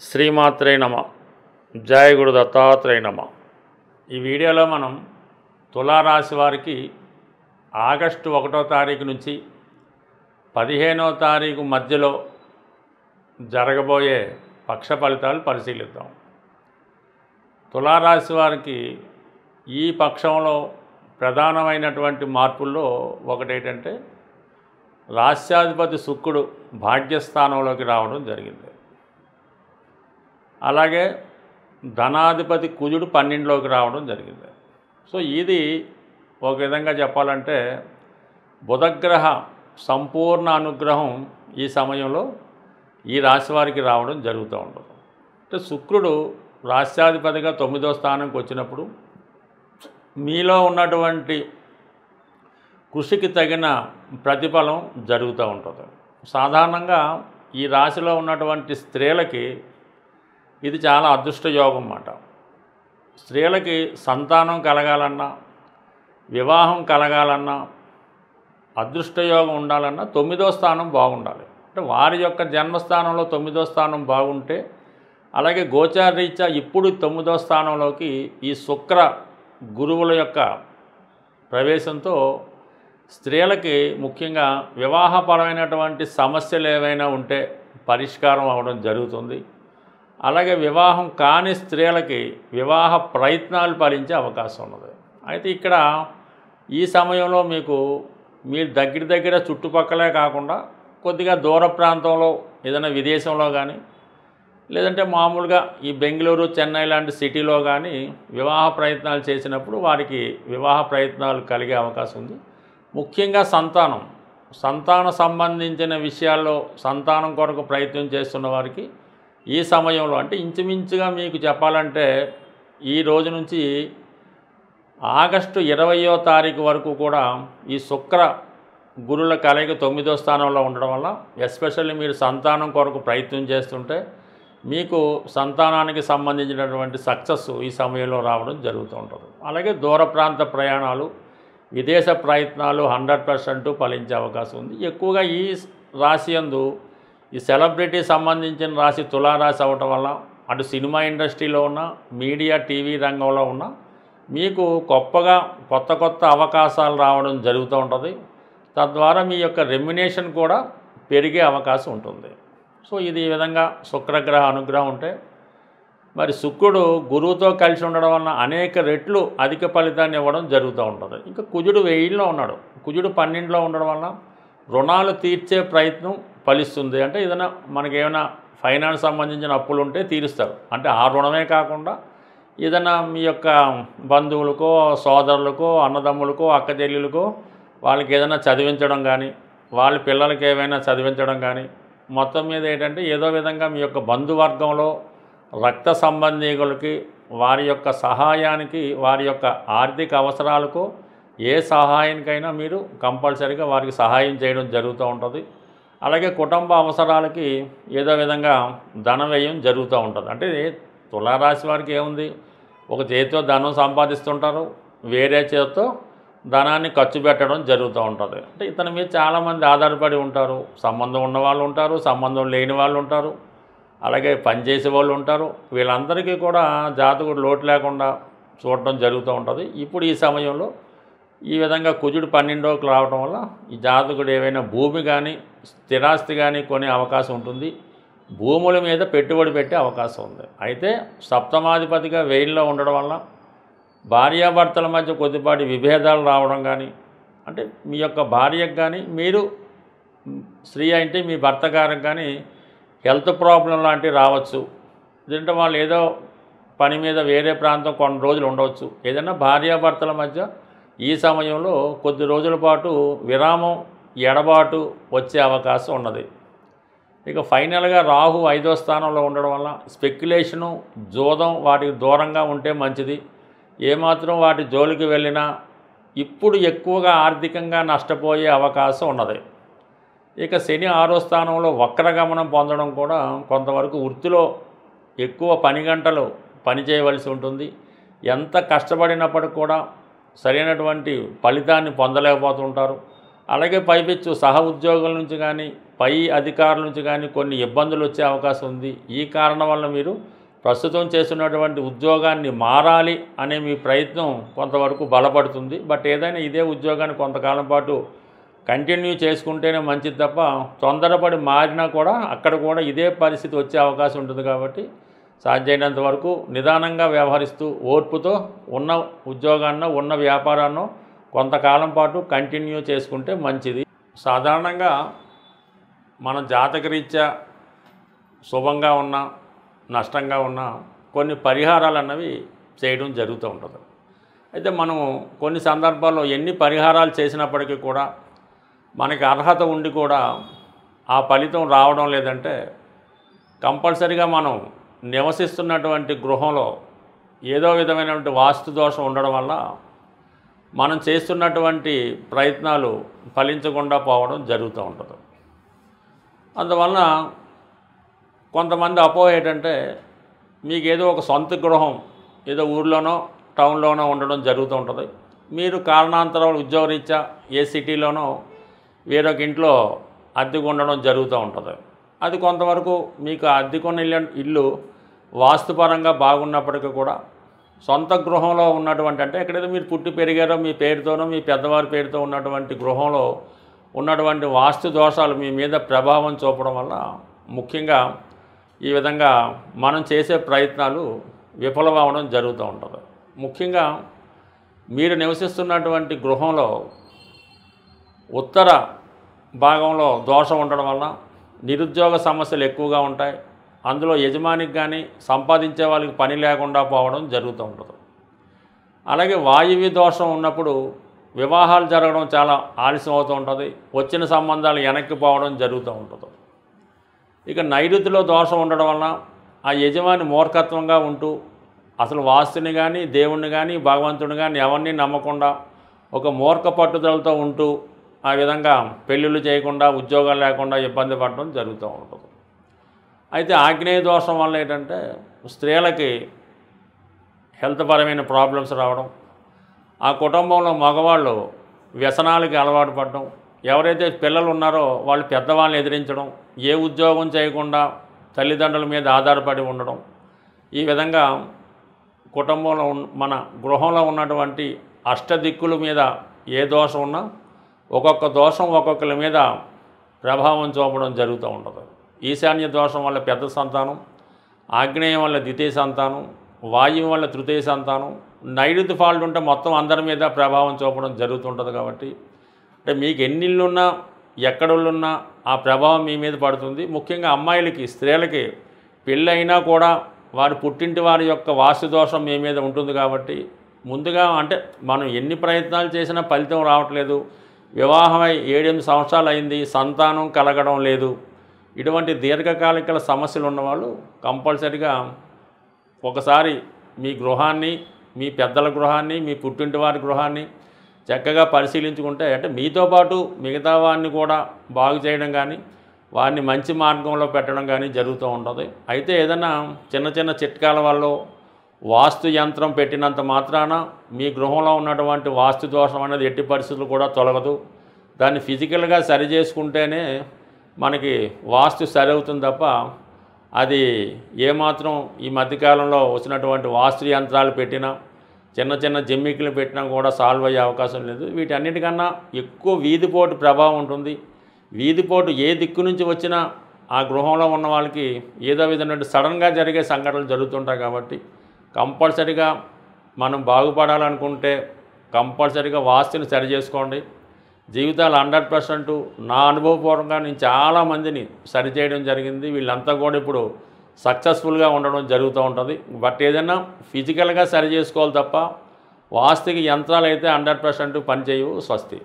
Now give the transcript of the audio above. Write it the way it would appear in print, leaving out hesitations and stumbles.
శ్రీమాత్రే నమ. జయ గురు దత్తాత్రేయ నమ. ఈ వీడియోలో మనం తులారాశి వారికి ఆగస్టు 1వ తారీఖు నుంచి 15వ తారీఖు మధ్యలో జరగబోయే పక్ష ఫలితాలు పరిశీలిద్దాం. తులారాశి వారికి ఈ పక్షంలో ప్రధానమైనటువంటి మార్పుల్లో ఒకటేంటంటే రాశ్యాధిపతి శుక్రుడు భాగ్యస్థానంలోకి రావడం జరిగింది. అలాగే ధనాధిపతి కుజుడు 12లోకి రావడం జరిగింది. సో ఇది ఒక విధంగా చెప్పాలంటే బుధగ్రహ సంపూర్ణ అనుగ్రహం ఈ సమయంలో ఈ రాశి వారికి రావడం జరుగుతూ ఉంటుంది. అంటే శుక్రుడు రాశ్యాధిపతిగా 9వ స్థానంకి వచ్చినప్పుడు మీలో ఉన్నటువంటి కృషికి తగిన ప్రతిఫలం జరుగుతూ ఉంటుంది. సాధారణంగా ఈ రాశిలో ఉన్నటువంటి స్త్రీలకి ఇది చాలా అదృష్టయోగం అన్నమాట. స్త్రీలకి సంతానం కలగాలన్నా, వివాహం కలగాలన్నా, అదృష్టయోగం ఉండాలన్నా 9వ స్థానం బాగుండాలి. అంటే వారి యొక్క జన్మస్థానంలో 9వ స్థానం బాగుంటే, అలాగే గోచారరీత్యా ఇప్పుడు 9వ స్థానంలోకి ఈ శుక్ర గురువుల యొక్క ప్రవేశంతో స్త్రీలకి ముఖ్యంగా వివాహపరమైనటువంటి సమస్యలు ఏవైనా ఉంటే పరిష్కారం అవ్వడం జరుగుతుంది. అలాగే వివాహం కాని స్త్రీలకి వివాహ ప్రయత్నాలు ఫలించే అవకాశం ఉన్నది. అయితే ఇక్కడ ఈ సమయంలో మీరు దగ్గర చుట్టుపక్కలే కాకుండా కొద్దిగా దూర ప్రాంతంలో ఏదైనా విదేశంలో కానీ లేదంటే మామూలుగా ఈ బెంగళూరు, చెన్నై లాంటి సిటీలో కానీ వివాహ ప్రయత్నాలు చేసినప్పుడు వారికి వివాహ ప్రయత్నాలు కలిగే అవకాశం ఉంది. ముఖ్యంగా సంతాన సంబంధించిన విషయాల్లో సంతానం కొరకు ప్రయత్నం చేస్తున్న వారికి ఈ సమయంలో అంటే ఇంచుమించుగా మీకు చెప్పాలంటే ఈ రోజు నుంచి ఆగస్టు 20వ తారీఖు వరకు కూడా ఈ శుక్ర గురుల కలయిక 9వ స్థానంలో ఉండడం వల్ల ఎస్పెషల్లీ మీరు సంతానం కొరకు ప్రయత్నం చేస్తుంటే మీకు సంతానానికి సంబంధించినటువంటి సక్సెస్ ఈ సమయంలో రావడం జరుగుతూ ఉంటుంది. అలాగే దూర ప్రాంత ప్రయాణాలు, విదేశ ప్రయత్నాలు 100% ఫలించే అవకాశం ఉంది. ఎక్కువగా ఈ రాశి యందు ఈ సెలబ్రిటీ సంబంధించిన రాశి తులారాశి అవ్వటం వల్ల అటు సినిమా ఇండస్ట్రీలో ఉన్న, మీడియా టీవీ రంగంలో ఉన్న మీకు కొత్త అవకాశాలు రావడం జరుగుతూ ఉంటుంది. తద్వారా మీ యొక్క రెమ్యునేషన్ కూడా పెరిగే అవకాశం ఉంటుంది. సో ఇది ఈ విధంగా శుక్రగ్రహ అనుగ్రహం ఉంటే, మరి శుక్రుడు గురువుతో కలిసి ఉండడం వలన అనేక రెట్లు అధిక ఫలితాన్ని ఇవ్వడం జరుగుతూ ఉంటుంది. ఇంకా కుజుడు 1000లో ఉన్నాడు. కుజుడు 12లో ఉండడం వల్ల రుణాలు తీర్చే ప్రయత్నం ఫలిస్తుంది. అంటే ఏదైనా మనకేమైనా ఫైనాన్స్ సంబంధించిన అప్పులు ఉంటే తీరుస్తారు. అంటే ఆ రుణమే కాకుండా ఏదైనా మీ యొక్క బంధువులకో, సోదరులకో, అన్నదమ్ములకో, అక్క చెల్లెలకో వాళ్ళకి ఏదైనా చదివించడం కానీ, వాళ్ళ పిల్లలకి ఏమైనా చదివించడం కానీ, మొత్తం మీద ఏంటంటే ఏదో విధంగా మీ యొక్క బంధువర్గంలో రక్త సంబంధీకులకి వారి యొక్క సహాయానికి, వారి యొక్క ఆర్థిక అవసరాలకు ఏ సహాయానికైనా మీరు కంపల్సరీగా వారికి సహాయం చేయడం జరుగుతూ ఉంటుంది. అలాగే కుటుంబ అవసరాలకి ఏదో విధంగా ధన వ్యయం జరుగుతూ ఉంటుంది. అంటే తులారాశి వారికి ఏముంది, ఒక చేతితో ధనం సంపాదిస్తుంటారు, వేరే చేతితో ధనాన్ని ఖర్చు పెట్టడం జరుగుతూ ఉంటుంది. అంటే ఇతని మీద చాలామంది ఆధారపడి ఉంటారు. సంబంధం ఉన్నవాళ్ళు ఉంటారు, సంబంధం లేని వాళ్ళు ఉంటారు, అలాగే పనిచేసే వాళ్ళు ఉంటారు. వీళ్ళందరికీ కూడా జాతకుడు లోటు లేకుండా చూడటం జరుగుతూ ఉంటుంది. ఇప్పుడు ఈ సమయంలో ఈ విధంగా కుజుడు 12లోకి రావడం వల్ల ఈ జాతకుడు ఏవైనా భూమి కానీ స్థిరాస్తి కానీ కొనే అవకాశం ఉంటుంది. భూముల మీద పెట్టుబడి పెట్టే అవకాశం ఉంది. అయితే సప్తమాధిపతిగా 1000లో ఉండడం వల్ల భార్యాభర్తల మధ్య కొద్దిపాటి విభేదాలు రావడం కానీ, అంటే మీ యొక్క భార్యకు కానీ, మీరు స్త్రీ అంటే మీ భర్త గారికి కానీ హెల్త్ ప్రాబ్లం లాంటివి రావచ్చు. ఎందుకంటే వాళ్ళు ఏదో పని మీద వేరే ప్రాంతం కొన్ని రోజులు ఉండవచ్చు. ఏదైనా భార్యాభర్తల మధ్య ఈ సమయంలో కొద్ది రోజుల పాటు విరామం, ఎడబాటు వచ్చే అవకాశం ఉన్నది. ఇక ఫైనల్గా రాహు 5వ స్థానంలో ఉండడం వల్ల స్పెక్యులేషను, జోదం వాటికి దూరంగా ఉంటే మంచిది. ఏమాత్రం వాటి జోలికి వెళ్ళినా ఇప్పుడు ఎక్కువగా ఆర్థికంగా నష్టపోయే అవకాశం ఉన్నది. ఇక శని 6వ స్థానంలో వక్రగమనం పొందడం కూడా కొంతవరకు వృత్తిలో ఎక్కువ పని గంటలు పని చేయవలసి ఉంటుంది. ఎంత కష్టపడినప్పటికి కూడా సరైనటువంటి ఫలితాన్ని పొందలేకపోతుంటారు. అలాగే పైపెచ్చు సహ ఉద్యోగుల నుంచి కానీ పై అధికారుల నుంచి కానీ కొన్ని ఇబ్బందులు వచ్చే అవకాశం ఉంది. ఈ కారణం వల్ల మీరు ప్రస్తుతం చేస్తున్నటువంటి ఉద్యోగాన్ని మారాలి అనే మీ ప్రయత్నం కొంతవరకు బలపడుతుంది. బట్ ఏదైనా ఇదే ఉద్యోగాన్ని కొంతకాలం పాటు కంటిన్యూ చేసుకుంటేనే మంచిది తప్ప తొందరపడి మారినా కూడా అక్కడ కూడా ఇదే పరిస్థితి వచ్చే అవకాశం ఉంటుంది. కాబట్టి సాధ్యమైనంత వరకు నిదానంగా వ్యవహరిస్తూ ఓర్పుతో ఉన్న ఉద్యోగాన్నో ఉన్న వ్యాపారాన్నో కొంతకాలం పాటు కంటిన్యూ చేసుకుంటే మంచిది. సాధారణంగా మన జాతకరీత్యా శుభంగా ఉన్న నష్టంగా ఉన్న కొన్ని పరిహారాలు అన్నవి చేయడం జరుగుతూ ఉంటుంది. అయితే మనం కొన్ని సందర్భాల్లో ఎన్ని పరిహారాలు చేసినప్పటికీ కూడా మనకి అర్హత ఉండి కూడా ఆ ఫలితం రావడం లేదంటే కంపల్సరీగా మనం నివసిస్తున్నటువంటి గృహంలో ఏదో విధమైనటువంటి వాస్తు దోషం ఉండడం వల్ల మనం చేస్తున్నటువంటి ప్రయత్నాలు ఫలించకుండా పోవడం జరుగుతూ ఉంటుంది. అందువలన కొంతమంది అపోహ ఏంటంటే మీకు ఏదో ఒక సొంత గృహం ఏదో ఊర్లోనో టౌన్లోనో ఉండడం జరుగుతూ ఉంటుంది. మీరు కారణాంతరాలు ఉద్యోగరీత్యా ఏ సిటీలోనో వేరొక ఇంట్లో అద్దెకు ఉండడం జరుగుతూ ఉంటుంది. అది కొంతవరకు మీకు అద్దెకున్న ఇల్లు వాస్తుపరంగా బాగున్నప్పటికీ కూడా సొంత గృహంలో ఉన్నటువంటి అంటే ఎక్కడైతే మీరు పుట్టి పెరిగారో మీ పేరుతోనో మీ పెద్దవారి పేరుతో ఉన్నటువంటి గృహంలో ఉన్నటువంటి వాస్తు దోషాలు మీ మీద ప్రభావం చూపడం వల్ల ముఖ్యంగా ఈ విధంగా మనం చేసే ప్రయత్నాలు విఫలమవడం జరుగుతూ ఉంటుంది. ముఖ్యంగా మీరు నివసిస్తున్నటువంటి గృహంలో ఉత్తర భాగంలో దోషం ఉండడం వల్ల నిరుద్యోగ సమస్యలు ఎక్కువగా ఉంటాయి. అందులో యజమానికి కానీ సంపాదించే వాళ్ళకి పని లేకుండా పోవడం జరుగుతూ ఉంటుంది. అలాగే వాయువ్య దోషం ఉన్నప్పుడు వివాహాలు జరగడం చాలా ఆలస్యం అవుతూ ఉంటుంది. వచ్చిన సంబంధాలు వెనక్కి పోవడం జరుగుతూ ఉంటుంది. ఇక నైరుతిలో దోషం ఉండడం వలన ఆ యజమాని మూర్ఖత్వంగా ఉంటూ అసలు వాస్తుని కానీ దేవుణ్ణి కానీ భగవంతుని కానీ ఎవరిని నమ్మకుండా ఒక మూర్ఖ పట్టుదలతో ఉంటూ ఆ విధంగా పెళ్ళిళ్ళు చేయకుండా ఉద్యోగాలు లేకుండా ఇబ్బంది పడడం జరుగుతూ ఉంటుంది. అయితే ఆగ్నేయ దోషం వల్ల ఏంటంటే స్త్రీలకి హెల్త్ పరమైన ప్రాబ్లమ్స్ రావడం, ఆ కుటుంబంలో మగవాళ్ళు వ్యసనాలకి అలవాటు పడడం, ఎవరైతే పిల్లలు ఉన్నారో వాళ్ళు పెద్దవాళ్ళని ఎదిరించడం, ఏ ఉద్యోగం చేయకుండా తల్లిదండ్రుల మీద ఆధారపడి ఉండడం, ఈ విధంగా కుటుంబంలో మన గృహంలో ఉన్నటువంటి అష్టదిక్కుల మీద ఏ దోషం ఉన్నా ఒక్కొక్క దోషం ఒక్కొక్కరి మీద ప్రభావం చూపడం జరుగుతూ ఉంటుంది. ఈశాన్య దోషం వల్ల పెద్ద సంతానం, ఆగ్నేయం వల్ల ద్వితీయ సంతానం, వాయువు వల్ల తృతీయ సంతానం, నైరుతి ఫాల్ట్ ఉంటే మొత్తం అందరి మీద ప్రభావం చూపడం జరుగుతుంటుంది. కాబట్టి అంటే మీకు ఎన్నిళ్ళున్నా ఎక్కడున్నా ఆ ప్రభావం మీ మీద పడుతుంది. ముఖ్యంగా అమ్మాయిలకి స్త్రీలకి పెళ్ళైనా కూడా వారి పుట్టింటి వారి యొక్క వాస్తు దోషం మీ మీద ఉంటుంది. కాబట్టి ముందుగా అంటే మనం ఎన్ని ప్రయత్నాలు చేసినా ఫలితం రావట్లేదు, వివాహమై 7-8 సంవత్సరాలు అయింది, సంతానం కలగడం లేదు, ఇటువంటి దీర్ఘకాలిక సమస్యలు ఉన్నవాళ్ళు కంపల్సరిగా ఒకసారి మీ గృహాన్ని, మీ పెద్దల గృహాన్ని, మీ పుట్టింటి వారి గృహాన్ని చక్కగా పరిశీలించుకుంటే అంటే మీతో పాటు మిగతా వారిని కూడా బాగు చేయడం కానీ వారిని మంచి మార్గంలో పెట్టడం కానీ జరుగుతూ ఉంటుంది. అయితే ఏదైనా చిన్న చిన్న చిట్కాల వల్ల వాస్తు యంత్రం పెట్టినంత మాత్రాన మీ గృహంలో ఉన్నటువంటి వాస్తు దోషం అనేది ఎట్టి పరిస్థితులు కూడా తొలగదు. దాన్ని ఫిజికల్గా సరి చేసుకుంటేనే మనకి వాస్తు సరి అవుతుంది తప్ప అది ఏమాత్రం ఈ మధ్యకాలంలో వచ్చినటువంటి వాస్తు యంత్రాలు పెట్టినా చిన్న చిన్న జిమ్మికులు పెట్టినా కూడా సాల్వ్ అయ్యే అవకాశం లేదు. వీటన్నిటికన్నా ఎక్కువ వీధిపోటు ప్రభావం ఉంటుంది. వీధిపోటు ఏ దిక్కు నుంచి వచ్చినా ఆ గృహంలో ఉన్న వాళ్ళకి ఏదో విధమైన సడన్గా జరిగే సంఘటనలు జరుగుతుంటాయి. కాబట్టి కంపల్సరిగా మనం బాగుపడాలనుకుంటే కంపల్సరిగా వాస్తుని సరి చేసుకోండి. జీవితాలు 100% నా అనుభవపూర్వకంగా నేను చాలామందిని సరిచేయడం జరిగింది. వీళ్ళంతా కూడా ఇప్పుడు సక్సెస్ఫుల్గా ఉండడం జరుగుతూ ఉంటుంది. బట్ ఏదైనా ఫిజికల్గా సరి చేసుకోవాలి తప్ప వాస్తుకి యంత్రాలు అయితే 100% పనిచేయవు. స్వస్తి.